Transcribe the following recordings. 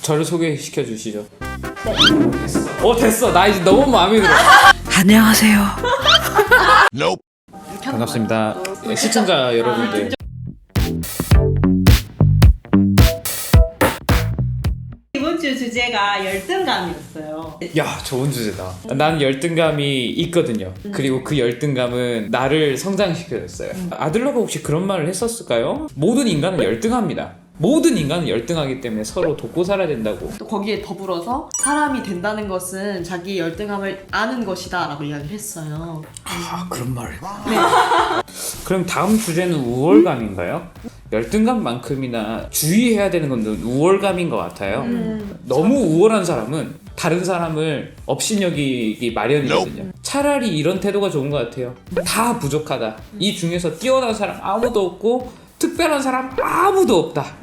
저를 소개시켜 주시죠. 됐어. 나 이제 너무 마음에 들어. 안녕하세요. 반갑습니다. 시청자 여러분들. 이번 주 주제가 열등감이었어요. 야, 좋은 주제다. 나는 열등감이 있거든요. 그리고 그 열등감은 나를 성장시켜줬어요. 아들러가 혹시 그런 말을 했었을까요? 모든 인간은 열등합니다. 모든 인간은 열등하기 때문에 서로 돕고 살아야 된다고. 또 거기에 더불어서 사람이 된다는 것은 자기 열등함을 아는 것이다 라고 이야기를 했어요. 그런 말을. 네. 그럼 다음 주제는 우월감인가요? 열등감만큼이나 주의해야 되는 건 우월감인 것 같아요. 너무 우월한 사람은 다른 사람을 업신여기기 마련이거든요. 차라리 이런 태도가 좋은 것 같아요. 다 부족하다. 이 중에서 뛰어난 사람 아무도 없고 특별한 사람 아무도 없다.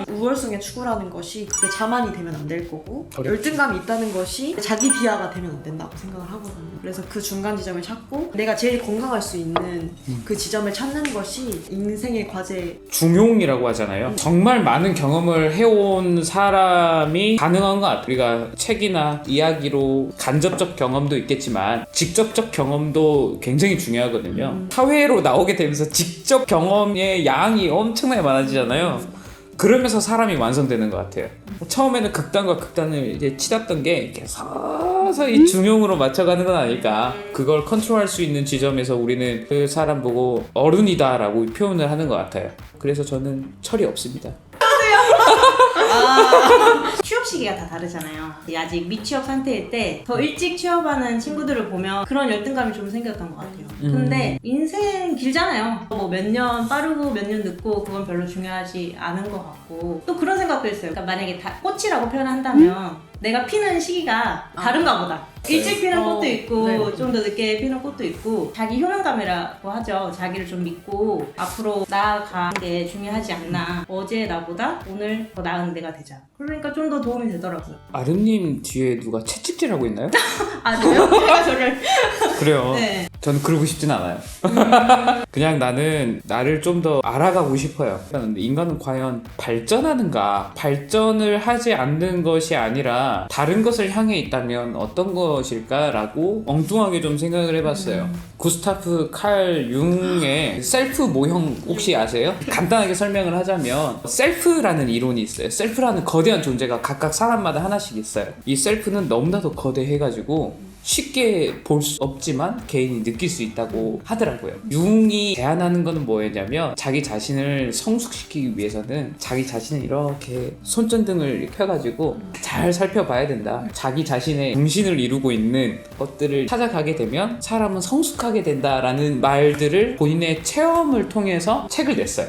우월성의 추구라는 것이 그게 자만이 되면 안 될 거고 어렵지. 열등감이 있다는 것이 자기 비하가 되면 안 된다고 생각을 하거든요. 그래서 그 중간 지점을 찾고 내가 제일 건강할 수 있는 그 지점을 찾는 것이 인생의 과제. 중용이라고 하잖아요. 정말 많은 경험을 해온 사람이 가능한 것 같아요. 우리가 책이나 이야기로 간접적 경험도 있겠지만 직접적 경험도 굉장히 중요하거든요. 사회로 나오게 되면서 직접 경험의 양이 엄청나게 많아지잖아요. 그러면서 사람이 완성되는 것 같아요. 처음에는 극단과 극단을 이제 치닫던 게 이렇게 서서히 중용으로 맞춰가는 건 아닐까. 그걸 컨트롤할 수 있는 지점에서 우리는 그 사람 보고 어른이다라고 표현을 하는 것 같아요. 그래서 저는 철이 없습니다. 취업 시기가 다 다르잖아요. 아직 미취업 상태일 때 더 일찍 취업하는 친구들을 보면 그런 열등감이 좀 생겼던 것 같아요. 근데 인생 길잖아요. 뭐 몇 년 빠르고 몇 년 늦고 그건 별로 중요하지 않은 것 같고 또 그런 생각도 있어요. 그러니까 만약에 꽃이라고 표현한다면 내가 피는 시기가 다른가 보다. 일찍 피는 꽃도 있고 네. 좀 더 늦게 피는 꽃도 있고 자기 효능감이라고 하죠. 자기를 좀 믿고 앞으로 나아가는 게 중요하지 않나. 어제 나보다 오늘 더 나은 내가 되자. 그러니까 좀 더 도움이 되더라고요. 아름님 뒤에 누가 채찍질하고 있나요? 아, 저요? 제가 저를. 그래요. 네. 저는 그러고 싶진 않아요. 그냥 나는 나를 좀 더 알아가고 싶어요. 인간은 과연 발전하는가? 발전을 하지 않는 것이 아니라 다른 것을 향해 있다면 어떤 것일까라고 엉뚱하게 좀 생각을 해봤어요. 구스타프 칼 융의 셀프 모형 혹시 아세요? 간단하게 설명을 하자면 셀프라는 이론이 있어요. 셀프라는 거대한 존재가 각각 사람마다 하나씩 있어요. 이 셀프는 너무나도 거대해가지고 쉽게 볼 수 없지만 개인이 느낄 수 있다고 하더라고요. 융이 제안하는 거는 뭐였냐면 자기 자신을 성숙시키기 위해서는 자기 자신을 이렇게 손전등을 펴가지고 잘 살펴봐야 된다. 자기 자신의 중심을 이루고 있는 것들을 찾아가게 되면 사람은 성숙하게 된다라는 말들을 본인의 체험을 통해서 책을 냈어요.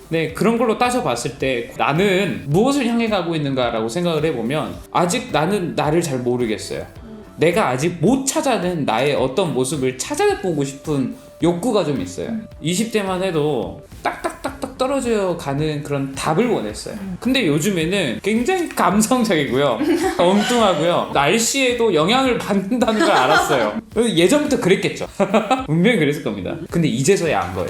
네, 그런 걸로 따져봤을 때 나는 무엇을 향해 가고 있는가라고 생각을 해보면 아직 나는 나를 잘 모르겠어요. 내가 아직 못 찾아낸 나의 어떤 모습을 찾아보고 싶은 욕구가 좀 있어요. 20대만 해도 딱딱딱딱 떨어져 가는 그런 답을 원했어요. 근데 요즘에는 굉장히 감성적이고요. 엉뚱하고요. 날씨에도 영향을 받는다는 걸 알았어요. 예전부터 그랬겠죠. 분명히 그랬을 겁니다. 근데 이제서야 안 거예요.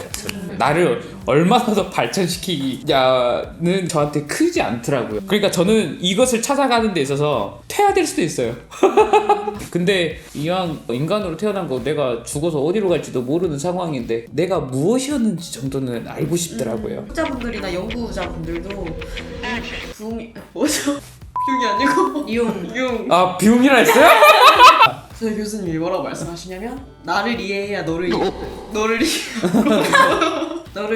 나를 얼마나 더 발전시키냐는 저한테 크지 않더라고요. 그러니까 저는 이것을 찾아가는 데 있어서 퇴화될 수도 있어요. 근데 이왕 인간으로 태어난 거 내가 죽어서 어디로 갈지도 모르는 상황인데 내가 무엇이었는지 정도는 알고 싶더라고요. 학자분들이나 연구자분들도 부흥이 뭐죠? 부흥이 아니고 융. 아, 비움이라 했어요? 저희 교수님이 뭐라고 말씀하시냐면 나를 이해해야 너를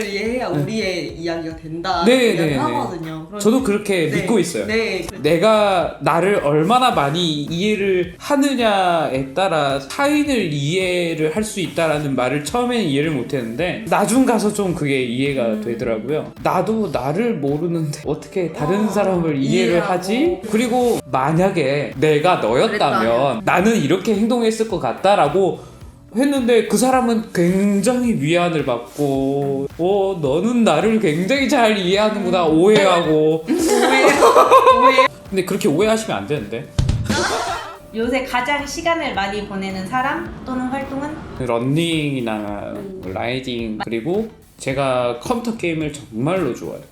이해해야 우리의 이야기가 된다 네, 이야기를 네, 하거든요. 저도 그렇게 네. 믿고 있어요. 네. 내가 나를 얼마나 많이 이해를 하느냐에 따라 타인을 이해를 할 수 있다라는 말을 처음에는 이해를 못했는데 나중 가서 좀 그게 이해가 되더라고요. 나도 나를 모르는데 어떻게 다른 사람을 이해를 이해하고. 하지? 그리고 만약에 내가 너였다면 나는 이렇게 행동했을 것 같다라고 했는데 그 사람은 굉장히 위안을 받고 너는 나를 굉장히 잘 이해하는구나 오해하고 근데 그렇게 오해하시면 안 되는데. 요새 가장 시간을 많이 보내는 사람 또는 활동은? 러닝이나 라이딩 그리고 제가 컴퓨터 게임을 정말로 좋아해요.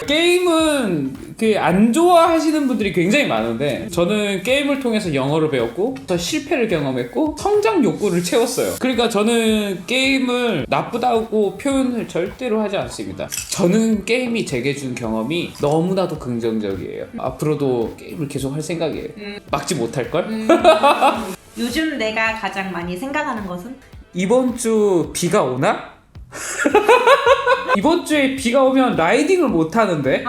게임은 그 안 좋아하시는 분들이 굉장히 많은데 저는 게임을 통해서 영어를 배웠고 더 실패를 경험했고 성장 욕구를 채웠어요. 그러니까 저는 게임을 나쁘다고 표현을 절대로 하지 않습니다. 저는 게임이 제게 준 경험이 너무나도 긍정적이에요. 앞으로도 게임을 계속 할 생각이에요. 막지 못할걸? 요즘 내가 가장 많이 생각하는 것은? 이번 주 비가 오나? 이번 주에 비가 오면 라이딩을 못 하는데?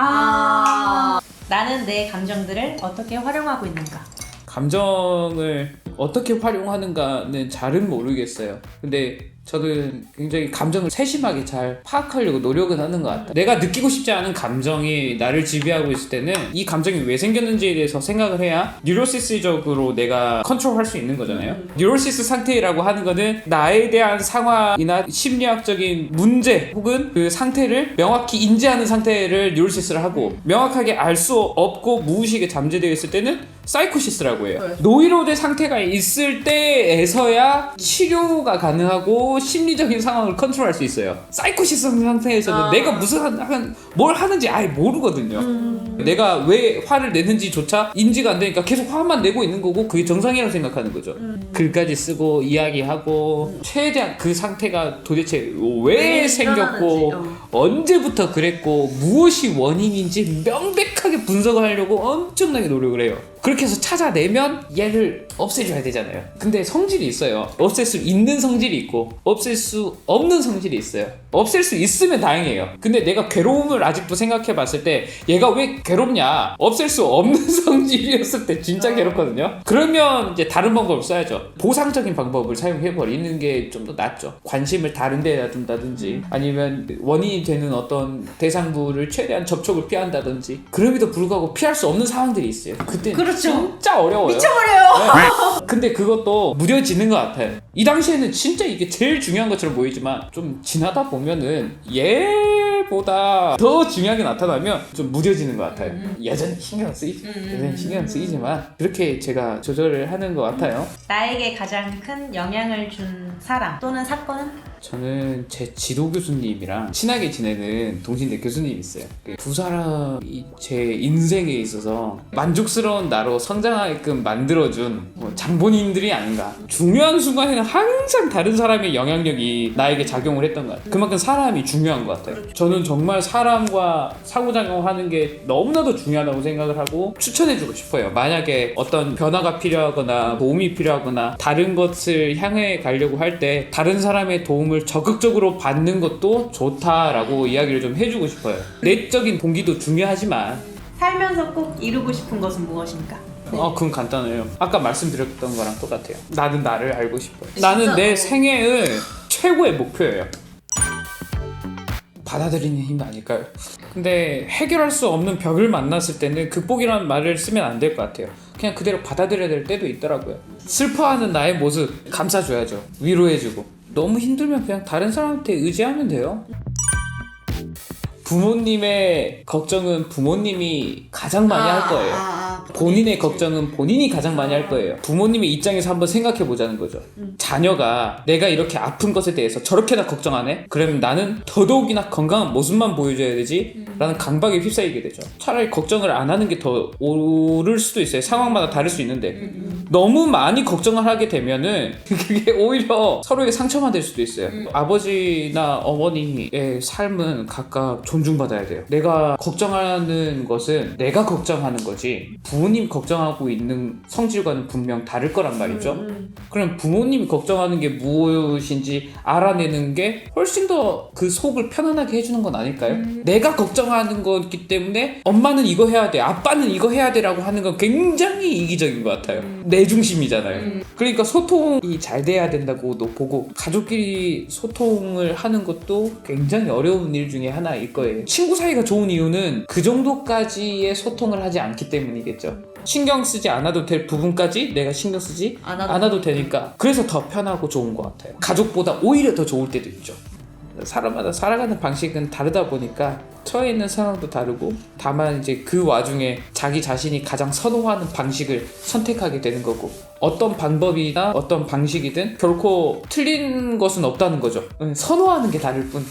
나는 내 감정들을 어떻게 활용하고 있는가? 감정을 어떻게 활용하는가는 잘은 모르겠어요. 근데 저는 굉장히 감정을 세심하게 잘 파악하려고 노력은 하는 것 같아요. 내가 느끼고 싶지 않은 감정이 나를 지배하고 있을 때는 이 감정이 왜 생겼는지에 대해서 생각을 해야 뉴로시스적으로 내가 컨트롤할 수 있는 거잖아요. 뉴로시스 상태라고 하는 거는 나에 대한 상황이나 심리학적인 문제 혹은 그 상태를 명확히 인지하는 상태를 뉴로시스를 하고 명확하게 알 수 없고 무의식에 잠재되어 있을 때는 사이코시스라고 해요. 노이로제 상태가 있을 때에서야 치료가 가능하고 심리적인 상황을 컨트롤할 수 있어요. 사이코시스 상태에서는 내가 뭘 하는지 아예 모르거든요. 내가 왜 화를 내는지조차 인지가 안 되니까 계속 화만 내고 있는 거고 그게 정상이라고 생각하는 거죠. 글까지 쓰고 이야기하고 최대한 그 상태가 도대체 왜 생겼고 언제부터 그랬고 무엇이 원인인지 명백하게 분석을 하려고 엄청나게 노력을 해요. 그렇게 해서 찾아내면 얘를 없애줘야 되잖아요. 근데 성질이 있어요. 없앨 수 있는 성질이 있고 없앨 수 없는 성질이 있어요. 없앨 수 있으면 다행이에요. 근데 내가 괴로움을 아직도 생각해 봤을 때 얘가 왜 괴롭냐? 없앨 수 없는 성질이었을 때 진짜 괴롭거든요. 그러면 이제 다른 방법을 써야죠. 보상적인 방법을 사용해 버리는 게 좀 더 낫죠. 관심을 다른 데다 둔다든지 아니면 원인이 되는 어떤 대상부를 최대한 접촉을 피한다든지 그럼에도 불구하고 피할 수 없는 상황들이 있어요. 그때 그렇죠. 진짜 어려워요. 미쳐버려요. 네. 근데 그것도 무뎌지는 것 같아요. 이 당시에는 진짜 이게 제일 중요한 것처럼 보이지만 좀 지나다 보면은 얘보다 더 중요하게 나타나면 좀 무뎌지는 것 같아요. 여전히 신경 쓰이죠. 여전히 신경 쓰이지만 그렇게 제가 조절을 하는 것 같아요. 나에게 가장 큰 영향을 준 사람 또는 사건은? 저는 제 지도 교수님이랑 친하게 지내는 동신대 교수님이 있어요. 두 사람이 제 인생에 있어서 만족스러운 나로 성장하게끔 만들어준 장본인들이 아닌가. 중요한 순간에는 항상 다른 사람의 영향력이 나에게 작용을 했던 것 같아요. 그만큼 사람이 중요한 것 같아요. 저는 정말 사람과 상호작용하는 게 너무나도 중요하다고 생각을 하고 추천해주고 싶어요. 만약에 어떤 변화가 필요하거나 도움이 필요하거나 다른 것을 향해 가려고 할 때 다른 사람의 도움을 적극적으로 받는 것도 좋다라고 이야기를 좀 해주고 싶어요. 내적인 동기도 중요하지만 살면서 꼭 이루고 싶은 것은 무엇입니까? 그건 간단해요. 아까 말씀드렸던 거랑 똑같아요. 나는 나를 알고 싶어요. 나는 내 생애의 최고의 목표예요. 받아들이는 힘 아닐까요? 근데 해결할 수 없는 벽을 만났을 때는 극복이라는 말을 쓰면 안 될 것 같아요. 그냥 그대로 받아들여야 될 때도 있더라고요. 슬퍼하는 나의 모습 감싸줘야죠. 위로해주고. 너무 힘들면 그냥 다른 사람한테 의지하면 돼요. 부모님의 걱정은 부모님이 가장 많이 할 거예요. 본인의 걱정은 본인이 가장 많이 할 거예요. 부모님의 입장에서 한번 생각해 보자는 거죠. 자녀가 내가 이렇게 아픈 것에 대해서 저렇게나 걱정하네? 그러면 나는 더더욱이나 건강한 모습만 보여줘야 되지? 라는 강박에 휩싸이게 되죠. 차라리 걱정을 안 하는 게 더 옳을 수도 있어요. 상황마다 다를 수 있는데 너무 많이 걱정을 하게 되면은 그게 오히려 서로에게 상처만 될 수도 있어요. 아버지나 어머니의 삶은 각각 존중받아야 돼요. 내가 걱정하는 것은 내가 걱정하는 거지 부모님 걱정하고 있는 성질과는 분명 다를 거란 말이죠. 그럼 부모님이 걱정하는 게 무엇인지 알아내는 게 훨씬 더 그 속을 편안하게 해주는 건 아닐까요? 내가 걱정하는 거기 때문에 엄마는 이거 해야 돼, 아빠는 이거 해야 돼라고 하는 건 굉장히 이기적인 것 같아요. 내 중심이잖아요. 그러니까 소통이 잘 돼야 된다고도 보고 가족끼리 소통을 하는 것도 굉장히 어려운 일 중에 하나일 거예요. 친구 사이가 좋은 이유는 그 정도까지의 소통을 하지 않기 때문이겠죠. 신경 쓰지 않아도 될 부분까지 내가 신경 쓰지 않아도 되니까 그래서 더 편하고 좋은 것 같아요. 가족보다 오히려 더 좋을 때도 있죠. 사람마다 살아가는 방식은 다르다 보니까 처해 있는 상황도 다르고 다만 이제 그 와중에 자기 자신이 가장 선호하는 방식을 선택하게 되는 거고 어떤 방법이나 어떤 방식이든 결코 틀린 것은 없다는 거죠. 선호하는 게 다를 뿐.